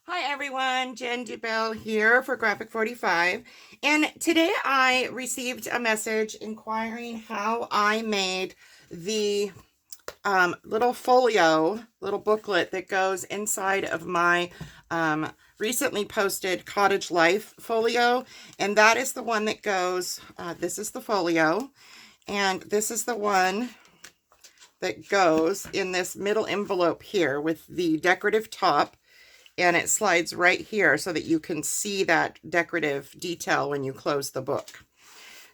Hi everyone, Jen DeBell here for Graphic 45, and today I received a message inquiring how I made the little folio, little booklet that goes inside of my recently posted Cottage Life folio, and that is the one that goes, this is the folio, and this is the one that goes in this middle envelope here with the decorative top. And it slides right here so that you can see that decorative detail when you close the book.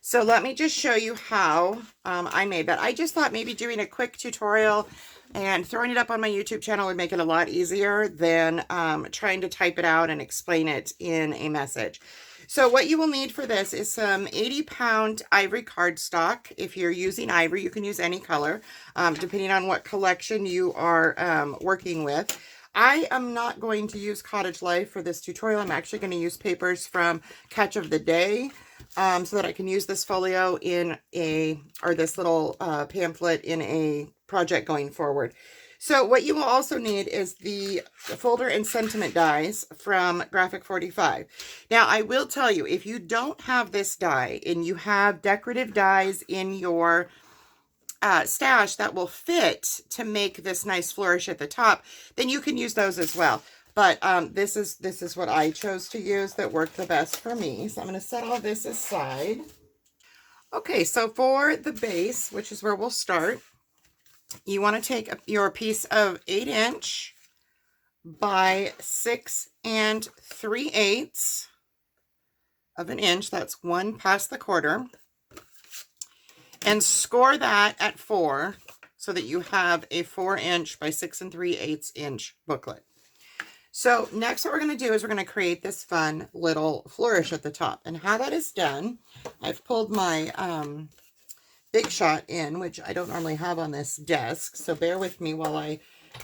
So let me just show you how I made that. I just thought maybe doing a quick tutorial and throwing it up on my YouTube channel would make it a lot easier than trying to type it out and explain it in a message. So what you will need for this is some 80-pound ivory cardstock. If you're using ivory, you can use any color, depending on what collection you are working with. I am not going to use Cottage Life for this tutorial. I'm actually going to use papers from Catch of the Day so that I can use this folio in this little pamphlet in a project going forward. So what you will also need is the folder and sentiment dies from Graphic 45. Now, I will tell you, if you don't have this die and you have decorative dies in your stash that will fit to make this nice flourish at the top, then you can use those as well. But this is what I chose to use that worked the best for me. So I'm going to set all this aside. Okay, so for the base, which is where we'll start, you want to take your piece of 8" by 6 3/8 of an inch. That's 1 past the quarter. And score that at 4 so that you have a 4" by 6 3/8" booklet. So next what we're going to do is we're going to create this fun little flourish at the top. And how that is done, I've pulled my Big Shot in, which I don't normally have on this desk. So bear with me while I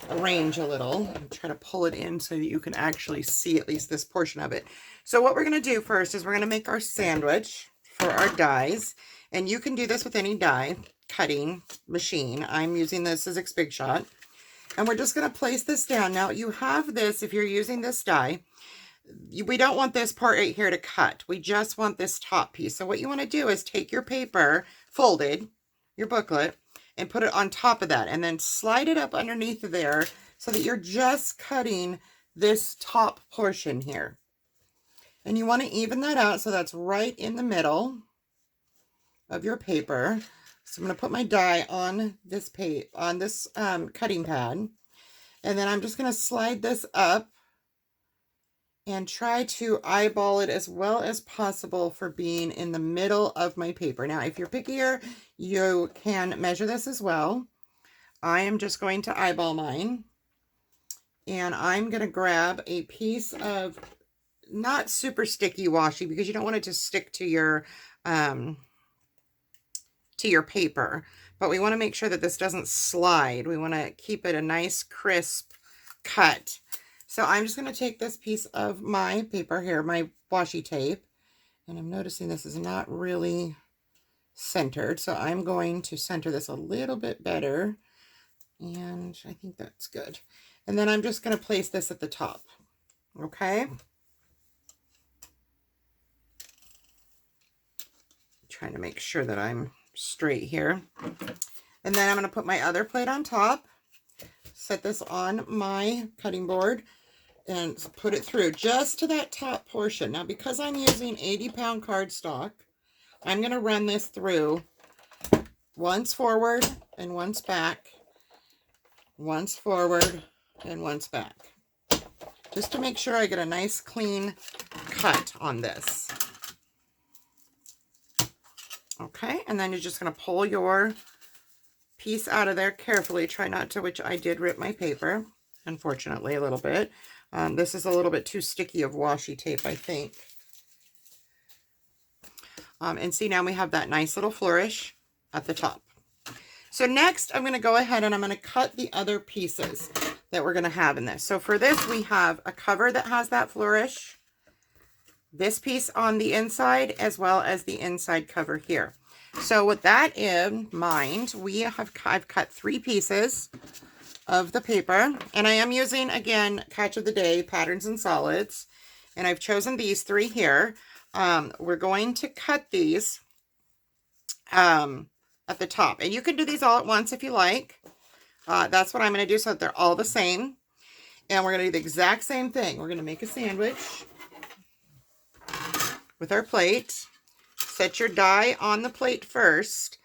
arrange a little and try to pull it in so that you can actually see at least this portion of it. So what we're going to do first is we're going to make our sandwich for our dies. And you can do this with any die cutting machine. I'm using this as Big Shot. And we're just going to place this down. Now, you have this, if you're using this die, we don't want this part right here to cut. We just want this top piece. So what you want to do is take your paper, folded, your booklet, and put it on top of that. And then slide it up underneath there so that you're just cutting this top portion here. And you want to even that out so that's right in the middle of your paper. So I'm going to put my die on this cutting pad, and then I'm just going to slide this up and try to eyeball it as well as possible for being in the middle of my paper. Now, if you're pickier, you can measure this as well. I am just going to eyeball mine, and I'm going to grab a piece of not super sticky washi because you don't want it to stick to your paper, but we want to make sure that this doesn't slide. We want to keep it a nice crisp cut. So I'm just going to take this piece of my paper here, my washi tape, and I'm noticing this is not really centered, so I'm going to center this a little bit better, and I think that's good. And then I'm just going to place this at the top. Okay, trying to make sure that I'm straight here. And then I'm going to put my other plate on top, set this on my cutting board, and put it through just to that top portion. Now, because I'm using 80-pound cardstock, I'm going to run this through once forward and once back, once forward and once back, just to make sure I get a nice clean cut on this. Okay, and then you're just going to pull your piece out of there carefully. Try not to, which I did rip my paper, unfortunately, a little bit. This is a little bit too sticky of washi tape, I think. And see, now we have that nice little flourish at the top. So next, I'm going to go ahead and I'm going to cut the other pieces that we're going to have in this. So for this, we have a cover that has that flourish, this piece on the inside, as well as the inside cover here. So with that in mind, I've cut 3 pieces of the paper. And I am using, again, Catch of the Day, Patterns and Solids. And I've chosen these 3 here. We're going to cut these at the top. And you can do these all at once if you like. That's what I'm going to do so that they're all the same. And we're going to do the exact same thing. We're going to make a sandwich with our plate. Set your die on the plate first,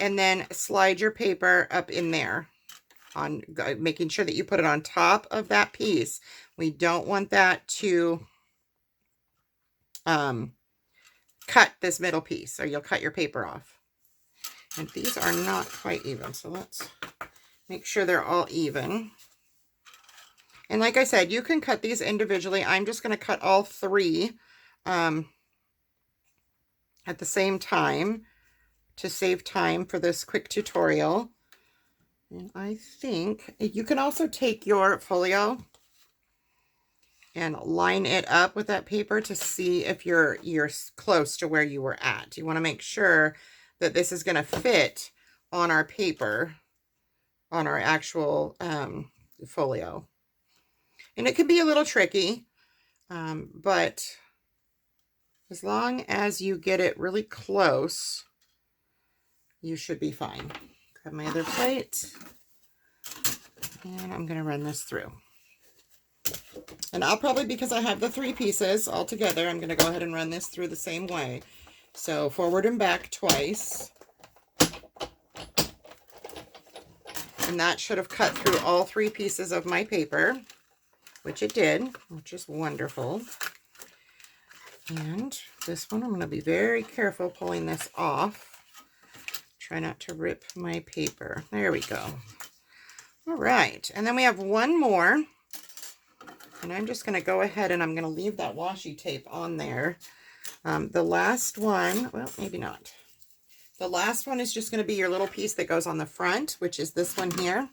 and then slide your paper up in there, on making sure that you put it on top of that piece. We don't want that to cut this middle piece, or you'll cut your paper off. And these are not quite even, so let's make sure they're all even. And like I said, you can cut these individually. I'm just going to cut all 3 at the same time to save time for this quick tutorial. And I think you can also take your folio and line it up with that paper to see if you're close to where you were at. You want to make sure that this is going to fit on our paper, on our actual folio. And it can be a little tricky, but as long as you get it really close, you should be fine. Grab my other plate, and I'm going to run this through. And I'll probably, because I have the 3 pieces all together, I'm going to go ahead and run this through the same way. So forward and back twice. And that should have cut through all 3 pieces of my paper, which it did, which is wonderful. And this one, I'm going to be very careful pulling this off. Try not to rip my paper. There we go. All right. And then we have one more. And I'm just going to go ahead and I'm going to leave that washi tape on there. The last one, well, maybe not. The last one is just going to be your little piece that goes on the front, which is this one here.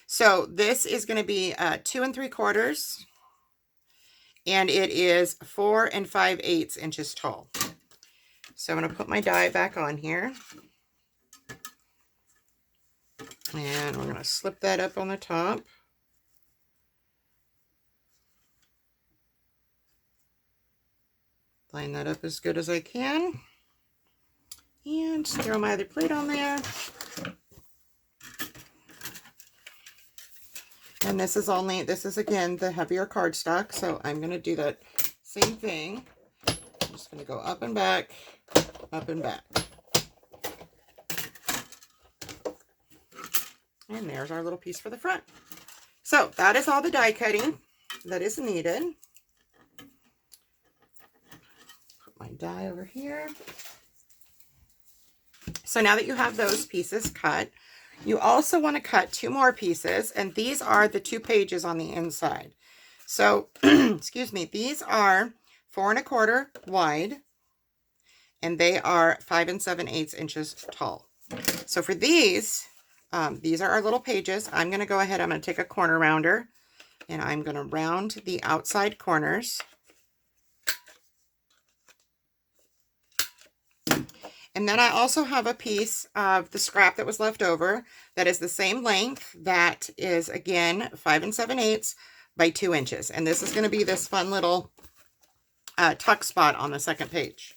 So this is going to be 2 3/4, and it is 4 5/8 inches tall. So I'm going to put my die back on here, and we're going to slip that up on the top. Line that up as good as I can, and throw my other plate on there. And this is again the heavier cardstock, so I'm going to do that same thing. I'm just going to go up and back, up and back. And there's our little piece for the front. So that is all the die cutting that is needed. Put my die over here. So now that you have those pieces cut, you also want to cut 2 more pieces, and these are the 2 pages on the inside. So, excuse me, these are 4 1/4 wide, and they are 5 7/8 inches tall. So for these are our little pages. I'm going to go ahead, I'm going to take a corner rounder, and I'm going to round the outside corners. And then I also have a piece of the scrap that was left over that is the same length. That is, again, 5 7/8 by 2 inches. And this is going to be this fun little tuck spot on the second page.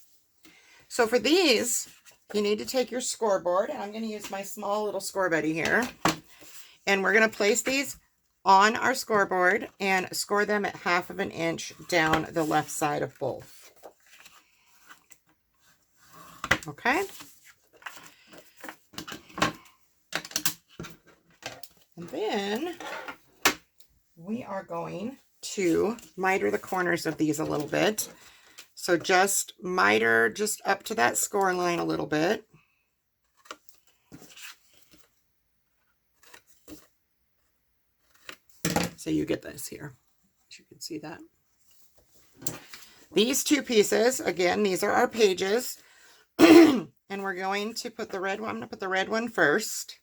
So for these, you need to take your scoreboard. And I'm going to use my small little score buddy here. And we're going to place these on our scoreboard and score them at 1/2 inch down the left side of both. Okay. And then we are going to miter the corners of these a little bit. So just miter just up to that score line a little bit. So you get this here. You can see that. These 2 pieces, again, these are our pages. And we're going to put the red one, I'm going to put the red one first.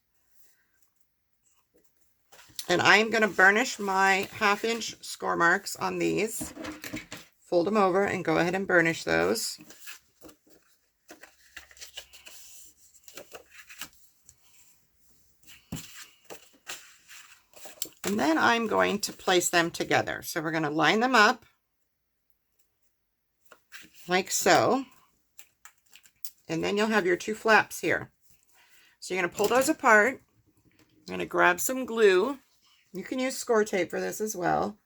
And I'm going to burnish my 1/2 inch score marks on these. Fold them over and go ahead and burnish those. And then I'm going to place them together. So we're going to line them up like so. And then you'll have your two flaps here. So you're going to pull those apart. I'm going to grab some glue. You can use score tape for this as well.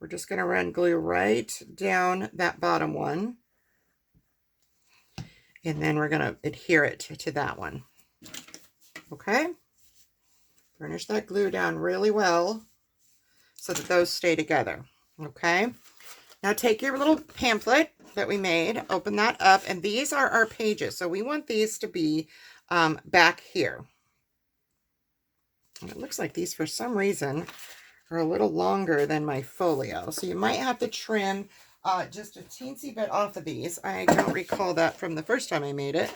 We're just going to run glue right down that bottom one. And then we're going to adhere it to that one. Okay? Furnish that glue down really well so that those stay together. Okay? Now take your little pamphlet that we made, open that up, and these are our pages. So we want these to be back here. And it looks like these, for some reason, are a little longer than my folio. So you might have to trim just a teensy bit off of these. I don't recall that from the first time I made it,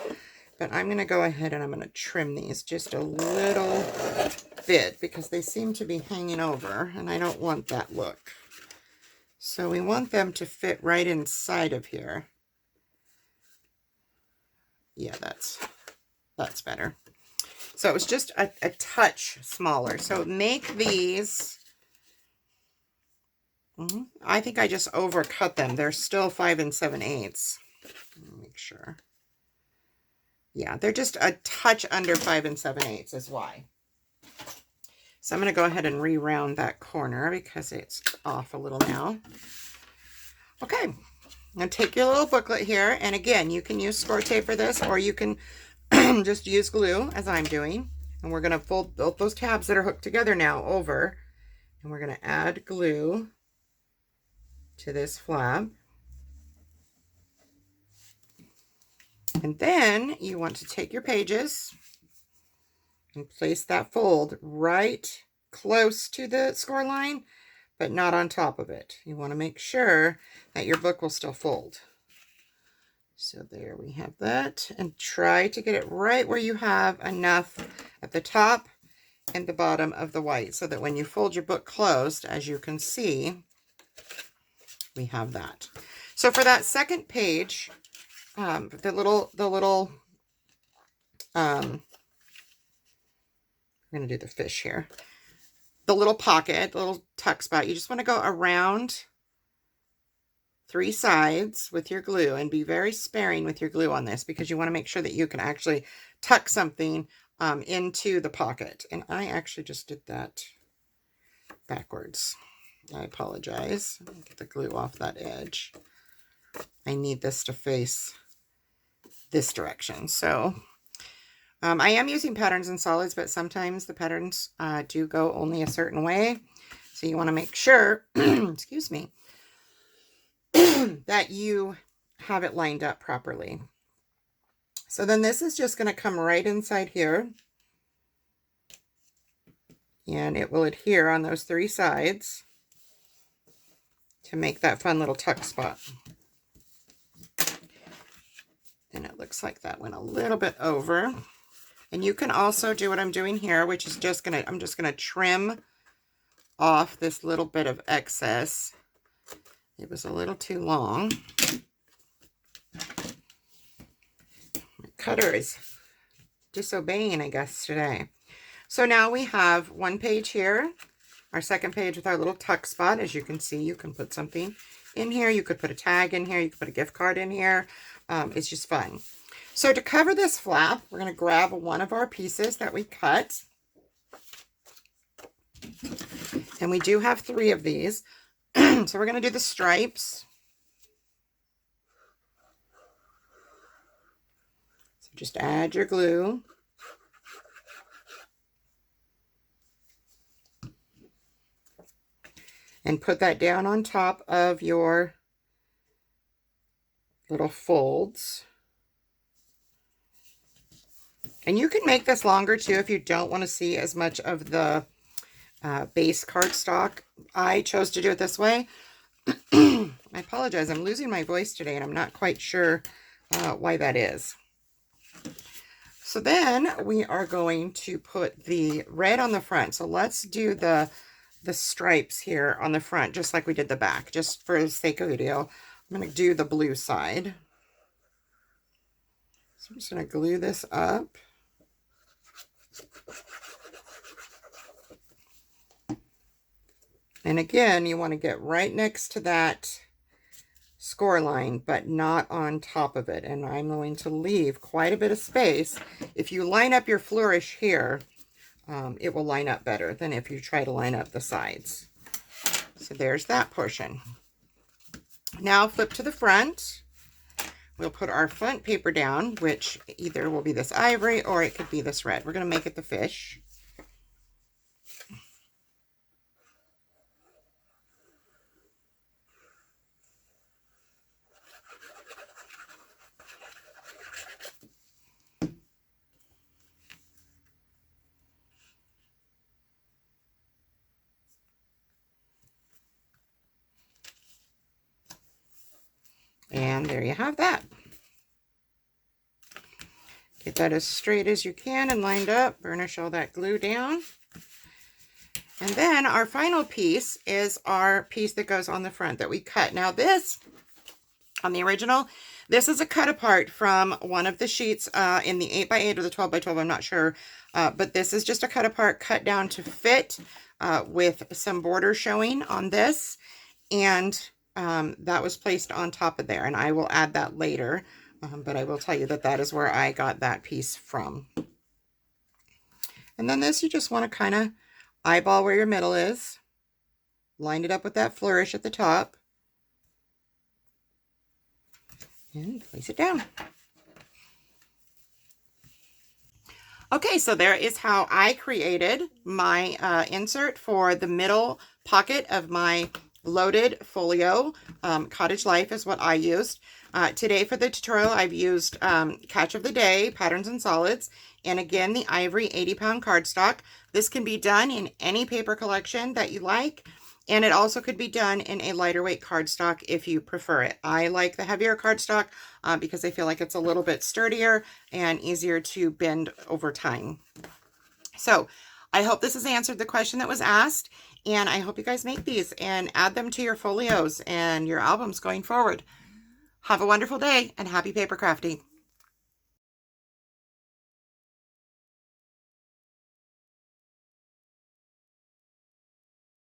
but I'm going to go ahead and I'm going to trim these just a little bit because they seem to be hanging over, and I don't want that look. So we want them to fit right inside of here. Yeah, that's better. So it was just a touch smaller. So make these, I think I just overcut them. They're still 5 7/8. Make sure. Yeah, they're just a touch under 5 7/8 is why. So I'm going to go ahead and re-round that corner because it's off a little now. Okay, now take your little booklet here, and again, you can use score tape for this, or you can just use glue as I'm doing. And we're going to fold both those tabs that are hooked together now over, and we're going to add glue to this flap. And then you want to take your pages and place that fold right close to the score line, but not on top of it. You want to make sure that your book will still fold. So there we have that, and try to get it right where you have enough at the top and the bottom of the white, so that when you fold your book closed, as you can see, we have that. So for that second page, the little I'm going to do the fish here. The little pocket, the little tuck spot, you just want to go around 3 sides with your glue, and be very sparing with your glue on this because you want to make sure that you can actually tuck something into the pocket. And I actually just did that backwards. I apologize. Get the glue off that edge. I need this to face this direction. So I am using patterns and solids, but sometimes the patterns do go only a certain way. So you want to make sure, excuse me, that you have it lined up properly. So then this is just going to come right inside here, and it will adhere on those 3 sides to make that fun little tuck spot. And it looks like that went a little bit over. And you can also do what I'm doing here, which is I'm just gonna trim off this little bit of excess. It was a little too long. My cutter is disobeying, I guess, today. So now we have 1 page here, our second page with our little tuck spot. As you can see, you can put something in here. You could put a tag in here. You could put a gift card in here. It's just fun. So to cover this flap, we're going to grab one of our pieces that we cut. And we do have 3 of these. So we're going to do the stripes. So just add your glue. And put that down on top of your little folds. And you can make this longer too if you don't want to see as much of the base cardstock. I chose to do it this way. I apologize, I'm losing my voice today and I'm not quite sure why that is. So then we are going to put the red on the front. So let's do the stripes here on the front, just like we did the back, just for the sake of video. I'm going to do the blue side. So I'm just going to glue this up. And again, you want to get right next to that score line, but not on top of it. And I'm going to leave quite a bit of space. If you line up your flourish here, it will line up better than if you try to line up the sides. So there's that portion. Now flip to the front. We'll put our front paper down, which either will be this ivory or it could be this red. We're going to make it the fish. And there you have that. Get that as straight as you can and lined up. Burnish all that glue down. And then our final piece is our piece that goes on the front that we cut. Now this, on the original, this is a cut apart from one of the sheets in the 8x8 or the 12x12, I'm not sure. But this is just a cut apart, cut down to fit with some border showing on this. And that was placed on top of there. And I will add that later. But I will tell you that that is where I got that piece from. And then this, you just want to kind of eyeball where your middle is. Line it up with that flourish at the top. And place it down. Okay, so there is how I created my insert for the middle pocket of my loaded folio. Cottage Life is what I used. Today for the tutorial, I've used Catch of the Day, Patterns and Solids, and again, the Ivory 80-pound cardstock. This can be done in any paper collection that you like, and it also could be done in a lighter weight cardstock if you prefer it. I like the heavier cardstock because I feel like it's a little bit sturdier and easier to bend over time. So I hope this has answered the question that was asked, and I hope you guys make these and add them to your folios and your albums going forward. Have a wonderful day and happy paper crafting.